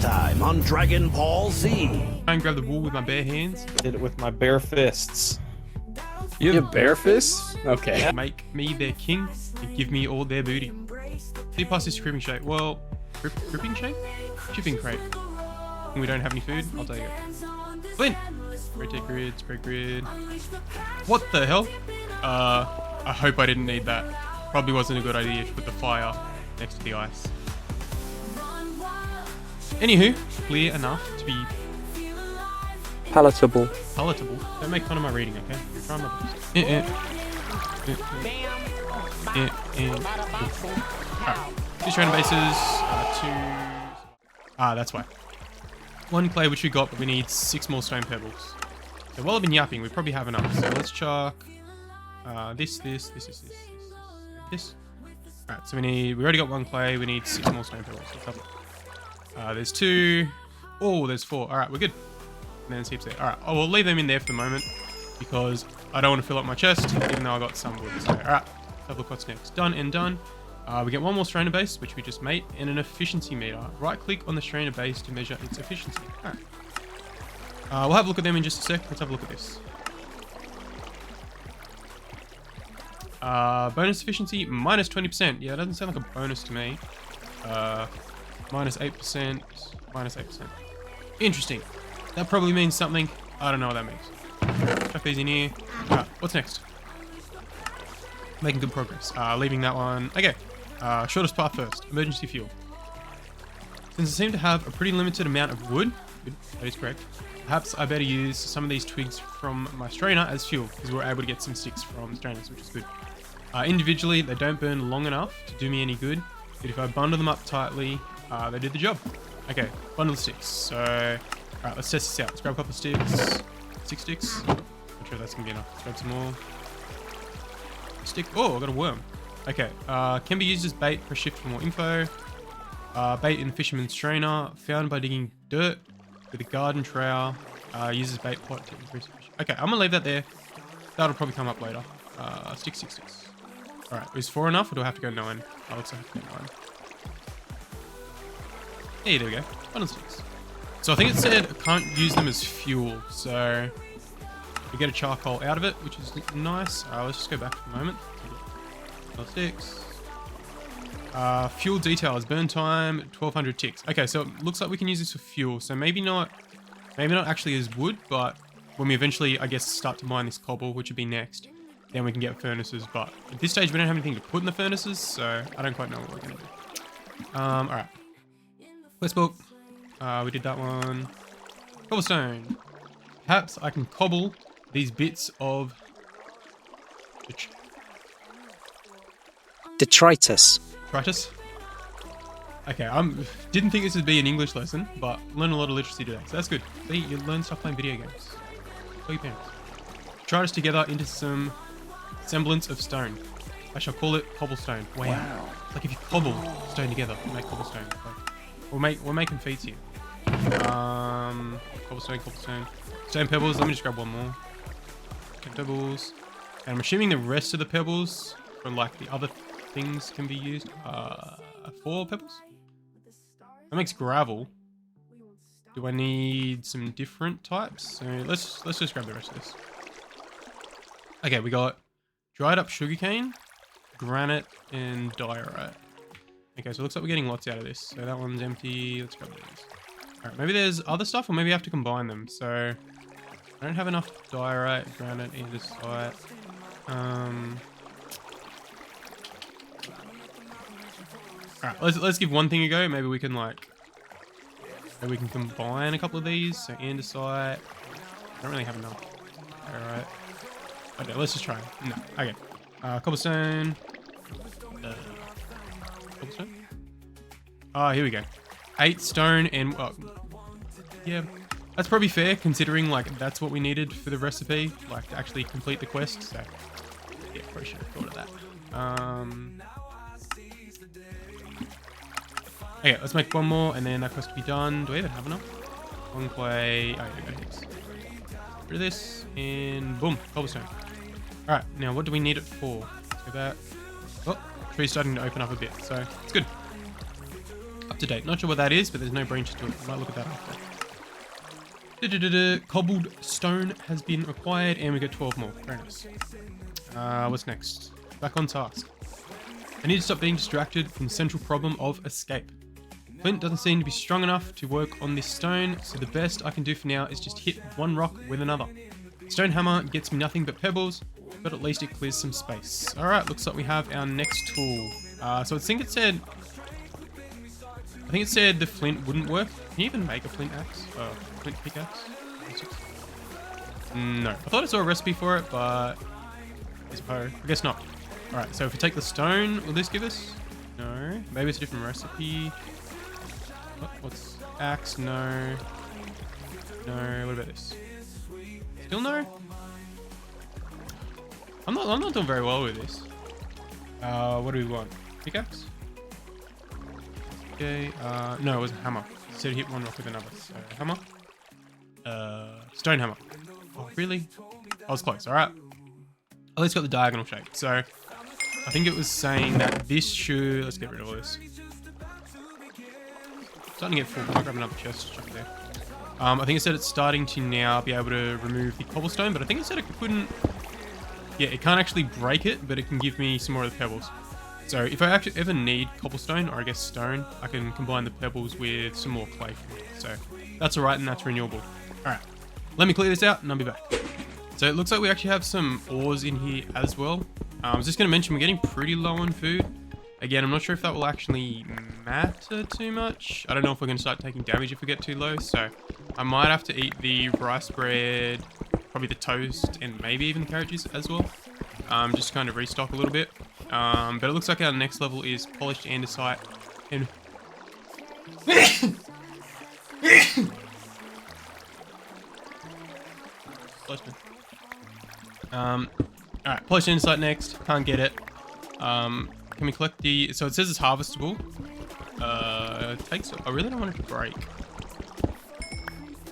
time on Dragon Ball Z. Try and grab the wool with my bare hands. Did it with my bare fists. You have bare fists? Okay. Make me their king and give me all their booty. See past this cripping shape. Well, cripping shape? Shipping crate. And we don't have any food, I'll take it. Flint! Rotate grid, spread grid. What the hell? I hope I didn't need that. Probably wasn't a good idea to put the fire next to the ice. Anywho, clear enough to be Palatable. palatable. Don't make fun of my reading, okay? I'm trying my best. Alright. 2 stranded bases, 2... that's why. 1 clay which we got, but we need 6 more stone pebbles. So while I've been yapping, we probably have enough. So let's chuck this. Alright, so we already got 1 clay, we need 6 more stone pebbles. Let's have a look. There's 2. Oh, there's 4. Alright, we're good. And then there's heaps there. Alright, I will leave them in there for the moment because I don't want to fill up my chest, even though I got some wood. So, alright, have a look what's next. Done and done. We get 1 more strainer base, which we just made, and an efficiency meter. Right click on the strainer base to measure its efficiency. Alright. We'll have a look at them in just a sec. Let's have a look at this. Bonus efficiency, minus 20%. Yeah, it doesn't sound like a bonus to me. Minus 8%, minus 8%. Interesting. That probably means something. I don't know what that means. Chuck these in here. Alright, what's next? Making good progress. Leaving that one. Okay. Shortest path first. Emergency fuel. Since I seem to have a pretty limited amount of wood, that is correct, perhaps I better use some of these twigs from my strainer as fuel, because we were able to get some sticks from strainers, which is good. Individually, they don't burn long enough to do me any good, but if I bundle them up tightly, they do the job. Okay, bundle sticks. So, alright, let's test this out. Let's grab a couple of sticks. 6 sticks. Not sure if that's gonna be enough. Let's grab some more. Stick. Oh, I got a worm. Okay, can be used as bait. Press shift for more info. Bait in fisherman's strainer. Found by digging dirt with a garden trowel. Uses bait pot to increase fish. Okay, I'm gonna leave that there. That'll probably come up later. 6 sticks. Alright, is 4 enough or do I have to go 9? Oh, looks like I have to go 9. Hey, there we go. 1 and 6. So I think it said I can't use them as fuel, so we get a charcoal out of it, which is nice. Let's just go back for a moment. 6. Fuel details, burn time, 1200 ticks. Okay, so it looks like we can use this for fuel. So maybe not actually as wood, but when we eventually, I guess, start to mine this cobble, which would be next, then we can get furnaces. But at this stage, we don't have anything to put in the furnaces, so I don't quite know what we're gonna do. All right. Quest book. We did that one. Cobblestone. Perhaps I can cobble these bits of Detritus. detritus. Okay, didn't think this would be an English lesson, but learned a lot of literacy today, so that's good. See, you learn stuff playing video games. Tell your parents. Try this together into some semblance of stone. I shall call it cobblestone. Wow. It's like if you cobble stone together, you make cobblestone. Like, we're making feats here. Cobblestone. Stone pebbles. Let me just grab 1 more. Stone pebbles. And I'm assuming the rest of the pebbles for like the other things can be used. 4 pebbles. That makes gravel. Do I need some different types? So let's just grab the rest of this. Okay, we got dried up sugarcane, granite, and diorite. Okay, so it looks like we're getting lots out of this. So that one's empty. Let's grab these. Alright, maybe there's other stuff, or maybe I have to combine them. So I don't have enough diorite, granite, andesite. Alright, let's give one thing a go. Maybe we can combine a couple of these. So andesite. I don't really have enough. Alright. Okay, let's just try. No. Okay. Cobblestone. Cobblestone? Here we go. 8 stone and yeah, that's probably fair considering like that's what we needed for the recipe, like to actually complete the quest. So yeah, probably should have thought of that. Okay, let's make 1 more and then that quest will be done. Do I even have enough? 1 clay. Oh yeah, got this. Rid of this and boom, cobblestone. All right, now what do we need it for? Let's go back. Oh, tree's starting to open up a bit, so it's good. Up to date. Not sure what that is, but there's no branches to it. I might look at that after. Cobbled stone has been acquired, and we get 12 more. Very nice. What's next? Back on task. I need to stop being distracted from the central problem of escape. Flint doesn't seem to be strong enough to work on this stone, so the best I can do for now is just hit one rock with another. Stone hammer gets me nothing but pebbles, but at least it clears some space. Alright, looks like we have our next tool. So I think it said the flint wouldn't work. Can you even make a flint axe? Flint pickaxe? No. I thought I saw a recipe for it, but I guess not. Alright, so if we take the stone, will this give us? No. Maybe it's a different recipe. What's axe? No. No. What about this? Still no? I'm not doing very well with this. What do we want? Pickaxe? Okay. No, it was a hammer. It said hit one rock with another. So hammer. Stone hammer. Oh, really? I was close. All right. At least got the diagonal shape. So I think it was saying that this should. Let's get rid of all this. Starting to get full. I'll grab another chest just there. I think it said it's starting to now be able to remove the cobblestone, but I think it said it couldn't. Yeah, it can't actually break it, but it can give me some more of the pebbles. So if I actually ever need cobblestone, or I guess stone, I can combine the pebbles with some more clay. So that's alright, and that's renewable. Alright, let me clear this out and I'll be back. So it looks like we actually have some ores in here as well. I was just going to mention we're getting pretty low on food. Again, I'm not sure if that will actually matter too much. I don't know if we're going to start taking damage if we get too low. So I might have to eat the rice bread, probably the toast, and maybe even the carrot juice as well. Just to kind of restock a little bit. But it looks like our next level is polished andesite. And alright, polished andesite next. Can't get it. Can we collect the... So it says it's harvestable. It takes... I really don't want it to break.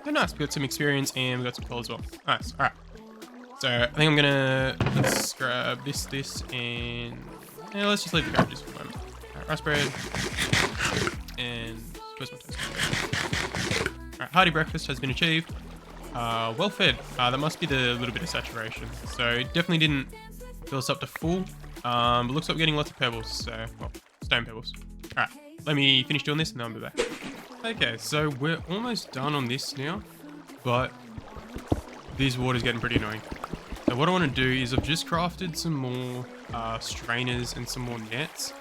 Oh, nice. We got some experience and we got some coal as well. Nice. Alright. So I think I'm gonna... Let's grab this, and... Yeah, let's just leave the carrot just for a moment. Alright, rice bread. And... Where's my toast? Alright, hearty breakfast has been achieved. Well fed. That must be the little bit of saturation. So it definitely didn't fill us up to full. But looks like we're getting lots of pebbles, so, well, stone pebbles. Alright, let me finish doing this and then I'll be back. Okay, so we're almost done on this now, but this water's getting pretty annoying. So what I want to do is I've just crafted some more strainers and some more nets.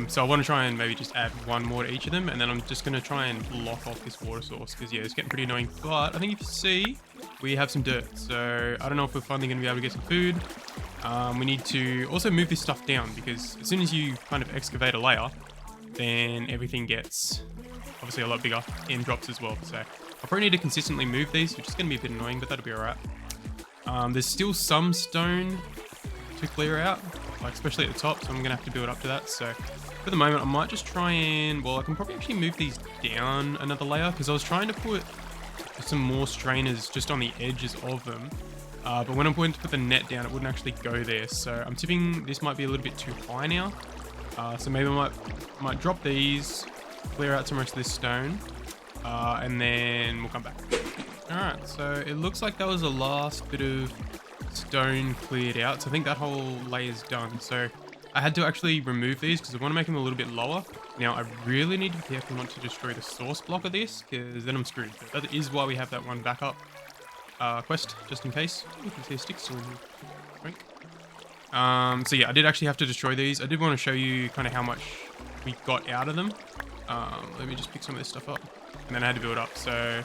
So I want to try and maybe just add one more to each of them, and then I'm just going to try and block off this water source, because yeah, it's getting pretty annoying. But I think if you see, we have some dirt, so I don't know if we're finally going to be able to get some food. We need to also move this stuff down, because as soon as you kind of excavate a layer, then everything gets obviously a lot bigger and drops as well. So I'll probably need to consistently move these, which is going to be a bit annoying, but that'll be alright. There's still some stone to clear out, like especially at the top, so I'm going to have to build up to that. So for the moment, I might just try and, well, I can probably actually move these down another layer, because I was trying to put some more strainers just on the edges of them. But when I'm going to put the net down, it wouldn't actually go there. So I'm tipping this might be a little bit too high now. So maybe I might drop these, clear out some rest of this stone, and then we'll come back. Alright, so it looks like that was the last bit of stone cleared out. So I think that whole layer's done. So I had to actually remove these because I want to make them a little bit lower. Now I really need to be careful not to destroy the source block of this, because then I'm screwed. But that is why we have that one backup quest, just in case. You can see a stick still in here. So yeah, I did actually have to destroy these. I did want to show you kind of how much we got out of them. Let me just pick some of this stuff up, and then I had to build up. So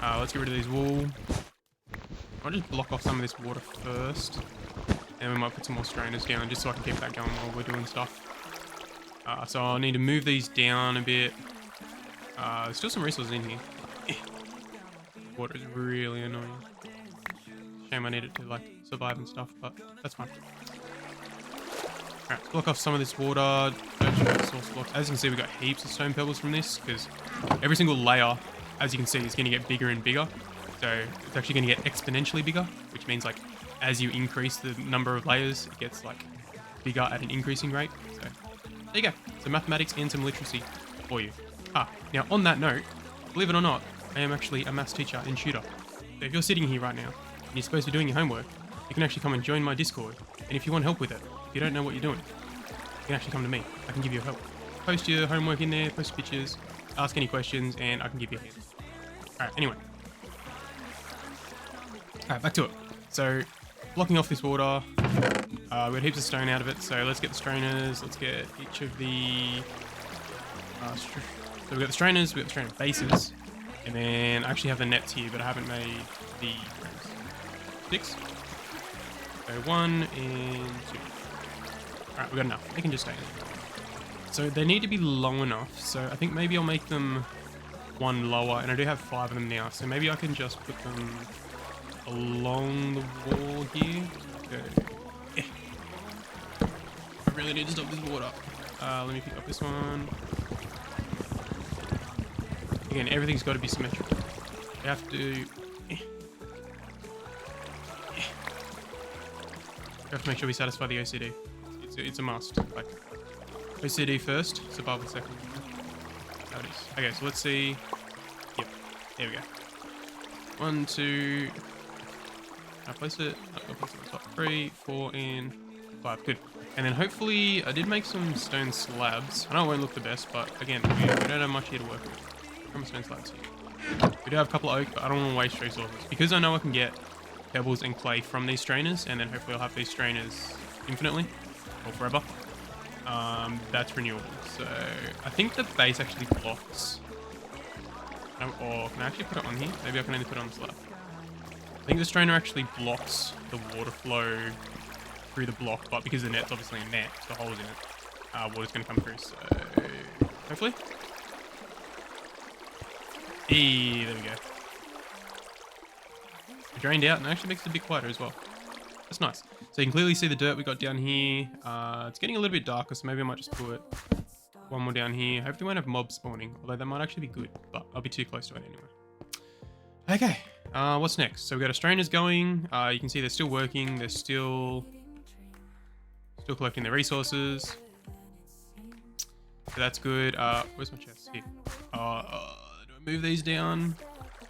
let's get rid of these wool. I'll just block off some of this water first, and we might put some more strainers down just so I can keep that going while we're doing stuff. So I'll need to move these down a bit. There's still some resources in here. Water is really annoying. Shame I need it to like survive and stuff, but that's fine. Alright, block off some of this water. Don't show the source block. As you can see, we got heaps of stone pebbles from this, because every single layer, as you can see, is going to get bigger and bigger. So it's actually going to get exponentially bigger, which means like as you increase the number of layers, it gets like bigger at an increasing rate. So there you go. So mathematics and some literacy. for you. Now on that note, believe it or not, I am actually a maths teacher in Shooter. So if you're sitting here right now and you're supposed to be doing your homework, you can actually come and join my Discord. And if you want help with it, if you don't know what you're doing, you can actually come to me. I can give you help. Post your homework in there, post pictures, ask any questions, and I can give you a hand. Alright, anyway. Alright, back to it. So, blocking off this water. We got heaps of stone out of it, so let's get the strainers. Let's get each of the... so we've got the strainers, we've got the strainer bases, and then I actually have the nets here, but I haven't made the frames. 6. So 1 and 2. Alright, we've got enough. They can just stay in there. So they need to be long enough, so I think maybe I'll make them one lower, and I do have 5 of them now, so maybe I can just put them along the wall here. Okay. I really need to stop this water. Let me pick up this one. Again, everything's got to be symmetrical. You have to... You have to make sure we satisfy the OCD. It's a must. Like, OCD first, survival second. There it is. Okay, so let's see. Yep, there we go. 1, 2. Can I place it? I'll place it on top. 3, 4, and 5. Good. And then hopefully, I did make some stone slabs. I know it won't look the best, but again, we don't have much here to work with. From stone slabs here. We do have a couple of oak, but I don't want to waste resources. Because I know I can get pebbles and clay from these strainers, and then hopefully I'll have these strainers infinitely, or forever. That's renewable. So, I think the base actually blocks... Or can I actually put it on here? Maybe I can only put it on the slab. I think the strainer actually blocks the water flow through the block, but because the net's obviously a net, the hole's in it, water's going to come through, so... Hopefully? Hey, there we go. It drained out and actually makes it a bit quieter as well. That's nice. So you can clearly see the dirt we got down here. It's getting a little bit darker, so maybe I might just put one more down here. Hopefully we won't have mobs spawning, although that might actually be good, but I'll be too close to it anyway. Okay, what's next? So we've got our strainers going. You can see they're still working. They're still collecting their resources. So that's good. Where's my chest? Here. Do I move these down?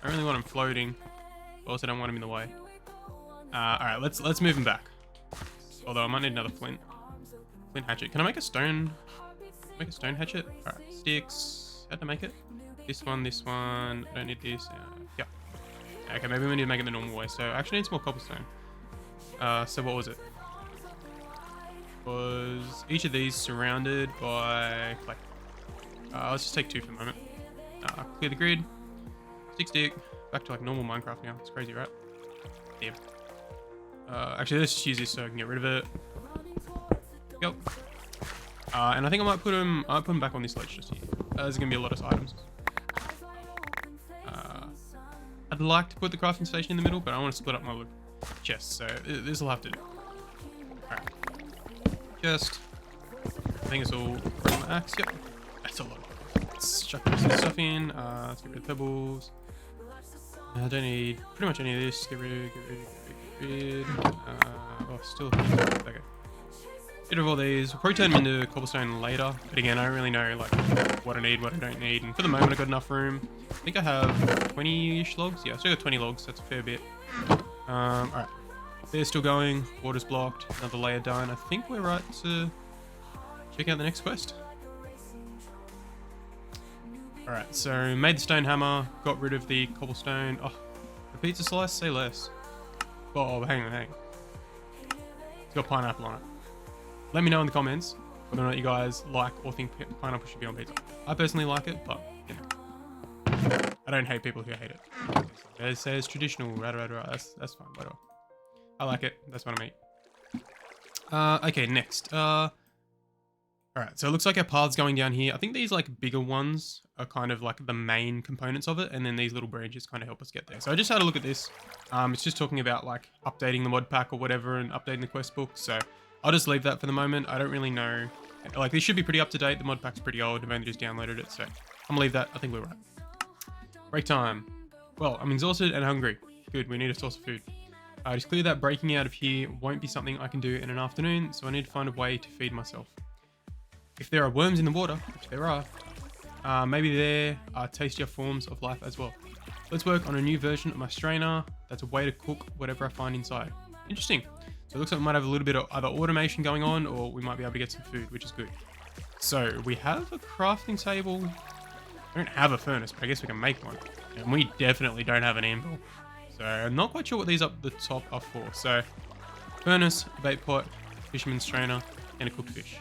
I really want them floating. But also don't want them in the way. Alright, let's move them back. Although I might need another flint. Flint hatchet. Can I make a stone? Make a stone hatchet? Alright, sticks. How'd I make it? This one. I don't need this. Yeah. Okay, maybe we need to make it the normal way. So I actually need some more cobblestone. So what was it? Was each of these surrounded by clay? Let's just take 2 for the moment. Clear the grid. Stick. Back to like normal Minecraft now. It's crazy, right? Damn. Actually, let's just use this so I can get rid of it. Go. And I think I might put them back on this ledge just here. There's gonna be a lot of items. I'd like to put the crafting station in the middle, but I want to split up my wood chest, so this will have to do. Alright. Chest. I think it's all from the axe. Yep. That's a lot. Let's chuck this stuff in. Let's get rid of pebbles. I don't need pretty much any of this. Get rid. Still. Okay. Get rid of all these. We'll probably turn them into cobblestone later. But again, I don't really know like what I need, what I don't need. And for the moment, I've got enough room. I think I have 20-ish logs. Yeah, I still got 20 logs. That's a fair bit. Alright. They're still going. Water's blocked. Another layer done. I think we're right to check out the next quest. Alright, so made the stone hammer, got rid of the cobblestone. Oh, the pizza slice, say less. Oh, hang on. It's got pineapple on it. Let me know in the comments whether or not you guys like or think pineapple should be on pizza. I personally like it, but you know, I don't hate people who hate it. They say it's traditional, right. That's fine, whatever. I like it. That's what I mean. Okay, next. Alright, so it looks like our path's going down here. I think these like bigger ones are kind of like the main components of it, and then these little branches kind of help us get there. So I just had a look at this. It's just talking about like updating the mod pack or whatever and updating the quest book. So I'll just leave that for the moment. I don't really know. Like these should be pretty up to date. The mod pack's pretty old. I've only just downloaded it, so I'm gonna leave that. I think we're right. Break time. Well, I'm exhausted and hungry. Good, we need a source of food. Just clear that breaking out of here won't be something I can do in an afternoon, so I need to find a way to feed myself. If there are worms in the water, which there are, Maybe there are tastier forms of life as well. Let's work on a new version of my strainer. That's a way to cook whatever I find inside. Interesting. So it looks like we might have a little bit of either automation going on, or we might be able to get some food, which is good. So we have a crafting table. We don't have a furnace, but I guess we can make one. And we definitely don't have an anvil. So I'm not quite sure what these up the top are for. So furnace, a bait pot, fisherman's strainer, and a cooked fish.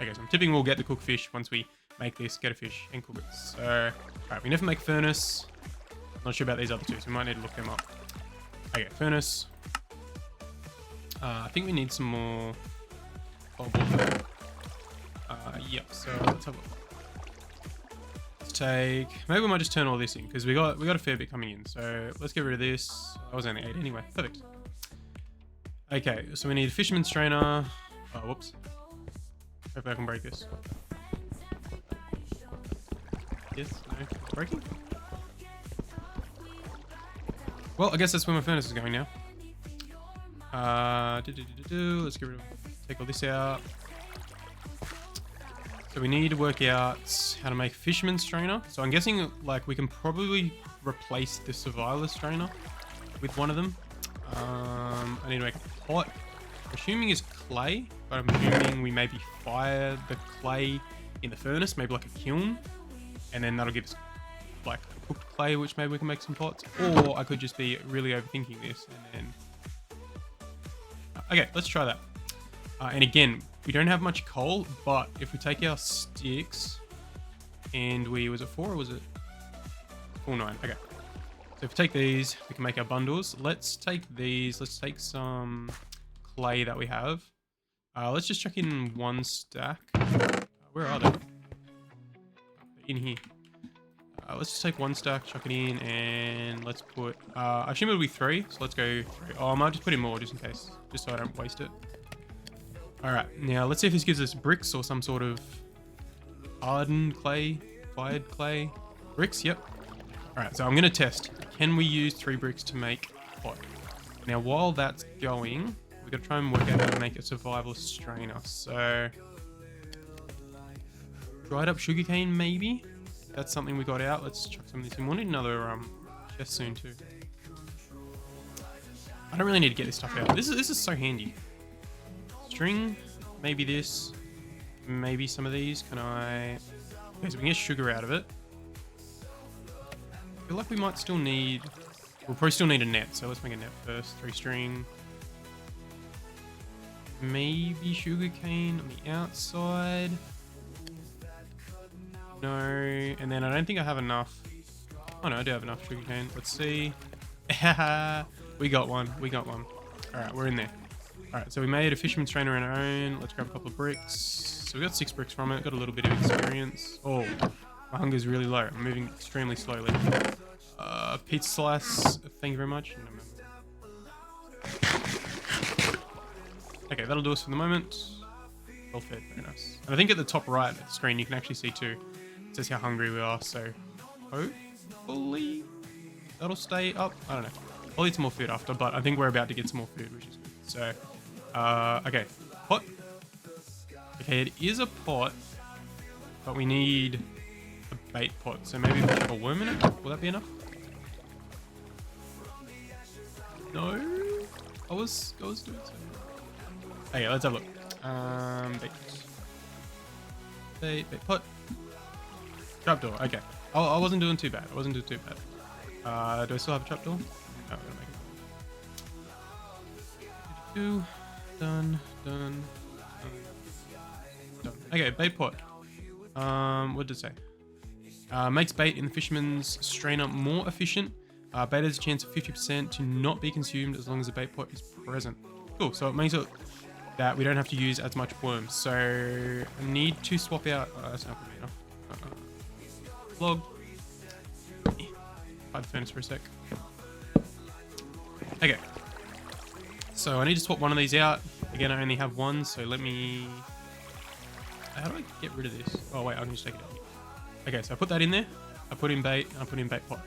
Okay, so I'm tipping we'll get the cooked fish once we make this, get a fish, and cook it. So, alright, we never make furnace. Not sure about these other two, so we might need to look them up. Okay, furnace. I think we need some more cobble. Yep, so let's have a look. Let's take... Maybe we might just turn all this in, because we got a fair bit coming in. So let's get rid of this. I was only 8 anyway. Perfect. Okay, so we need a fisherman's strainer. Oh, whoops. Hopefully I can break this. Yes, no, it's breaking. Well, I guess that's where my furnace is going now. Let's get rid of, take all this out. So we need to work out how to make fisherman's strainer. So I'm guessing like we can probably replace the survivor strainer with one of them. I need to make a pot. I'm assuming it's clay, but I'm assuming we maybe fire the clay in the furnace, maybe like a kiln, and then that'll give us like cooked clay, which maybe we can make some pots. Or I could just be really overthinking this and then... Okay, let's try that. And again, we don't have much coal, but if we take our sticks and was it 4 or was it 4, 9? Okay. So if we take these, we can make our bundles. Let's take these. Let's take some clay that we have. Let's just chuck in 1 stack. Where are they? In here. Let's just take 1 stack, chuck it in, and let's put... I assume it'll be 3, so let's go 3. Oh, I might just put in more just in case, just so I don't waste it. Alright, now let's see if this gives us bricks or some sort of hardened clay, fired clay. Bricks, yep. Alright, so I'm going to test. Can we use 3 bricks to make a pot? Now, while that's going, we've got to try and work out how to make a survival strainer. So, dried up sugarcane, maybe? That's something we got out. Let's chuck some of this in. We'll need another chest soon, too. I don't really need to get this stuff out. This is so handy. String, maybe this, maybe some of these. Can I... Okay, so we can get sugar out of it. I feel like we might still need... We'll probably still need a net, so let's make a net first. 3 string. Maybe sugarcane on the outside. No, and then I don't think I have enough. Oh no, I do have enough sugarcane. Let's see. We got one. We got one. Alright, we're in there. Alright, so we made a fisherman's strainer on our own. Let's grab a couple of bricks. So we got 6 bricks from it. Got a little bit of experience. Oh, my hunger's really low. I'm moving extremely slowly. Pizza slice. Thank you very much. Okay, that'll do us for the moment. Well fed, very nice. And I think at the top right of the screen you can actually see too. It says how hungry we are, so hopefully that'll stay up. I don't know. I'll eat some more food after, but I think we're about to get some more food, which is good. So, okay, pot. Okay, it is a pot, but we need a bait pot. So maybe we have a worm in it. Will that be enough? No, I was doing something. Okay, let's have a look. Bait pot. Trapdoor. Okay. Oh, I wasn't doing too bad. I wasn't doing too bad. Do I still have a trapdoor? No, I'm gonna make it. Done. Okay, bait pot. What did it say? Makes bait in the fisherman's strainer more efficient. Bait has a chance of 50% to not be consumed as long as the bait pot is present. Cool. So it means that we don't have to use as much worms. So I need to swap out. That's not gonna be enough. Log. Hide the furnace for a sec. Okay. So I need to swap one of these out. Again, I only have one, so let me... How do I get rid of this? Oh wait, I can just take it out. Okay, so I put that in there. I put in bait, and I put in bait pot.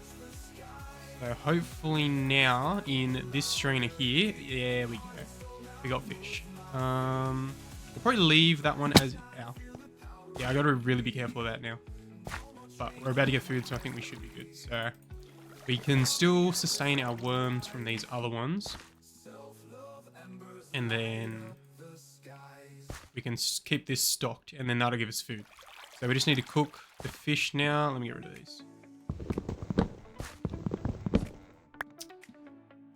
So hopefully now, in this strainer here, there we go. We got fish. We'll probably leave that one as... Ow. Yeah, I gotta really be careful of that now. but we're about to get food, so I think we should be good. So we can still sustain our worms from these other ones. And then we can keep this stocked, and then that'll give us food. So we just need to cook the fish now. Let me get rid of these.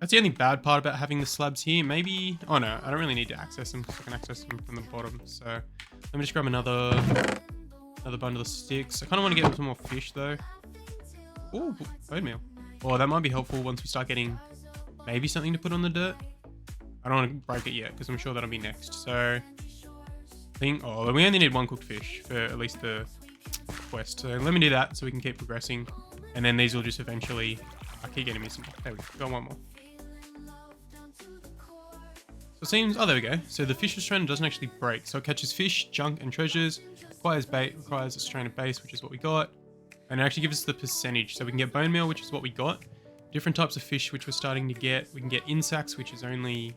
That's the only bad part about having the slabs here. Maybe... Oh no, I don't really need to access them because I can access them from the bottom. So let me just grab another bundle of sticks. I kind of want to get some more fish though. Ooh, bone meal. Oh, that might be helpful once we start getting maybe something to put on the dirt. I don't want to break it yet because I'm sure that'll be next. So I think... Oh, we only need one cooked fish for at least the quest. So let me do that so we can keep progressing. And then these will just eventually... I keep getting me some... There we go. Got one more. So it seems... Oh, there we go. So the fish restrainer doesn't actually break. So it catches fish, junk, and treasures. Requires bait. Requires a strainer base, which is what we got. And it actually gives us the percentage. So we can get bone meal, which is what we got. Different types of fish, which we're starting to get. We can get insects, which is only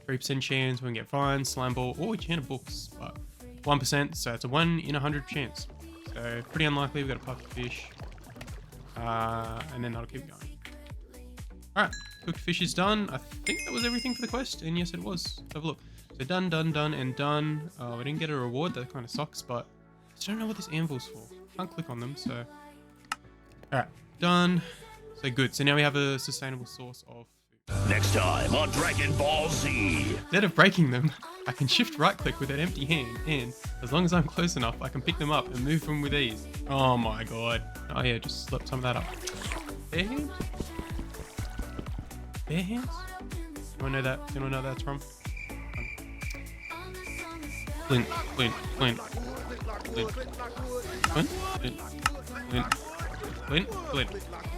3% chance. We can get vines, slime ball, or enchanted books, but 1%. So it's a 1 in 100 chance. So pretty unlikely. We've got a puff of fish. And then that'll keep going. Alright, cooked fish is done. I think that was everything for the quest, and yes it was. Let's have a look. So done, done, done, and done. We didn't get a reward, that kind of sucks, but I just don't know what this anvil's for. Can't click on them, so... Alright, done. So good, so now we have a sustainable source of food. Next time on Dragon Ball Z. Instead of breaking them, I can shift right click with an empty hand, and as long as I'm close enough, I can pick them up and move them with ease. Oh my god. Oh yeah, just slip some of that up. Bare hands? Bare hands? Anyone know that? Anyone know that's from? Flint, flint, flint. Flint. Flint, flint, flint, flint, flint.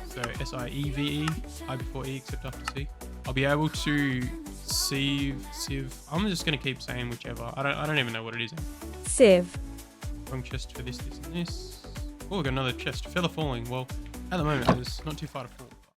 So S-I-E-V-E, I before E except after C. I'll be able to sieve. I'm just gonna keep saying whichever. I don't even know what it is. Sieve. Wrong chest for this, and this. Oh, we got another chest. Feather falling. Well, at the moment, it's not too far to fall.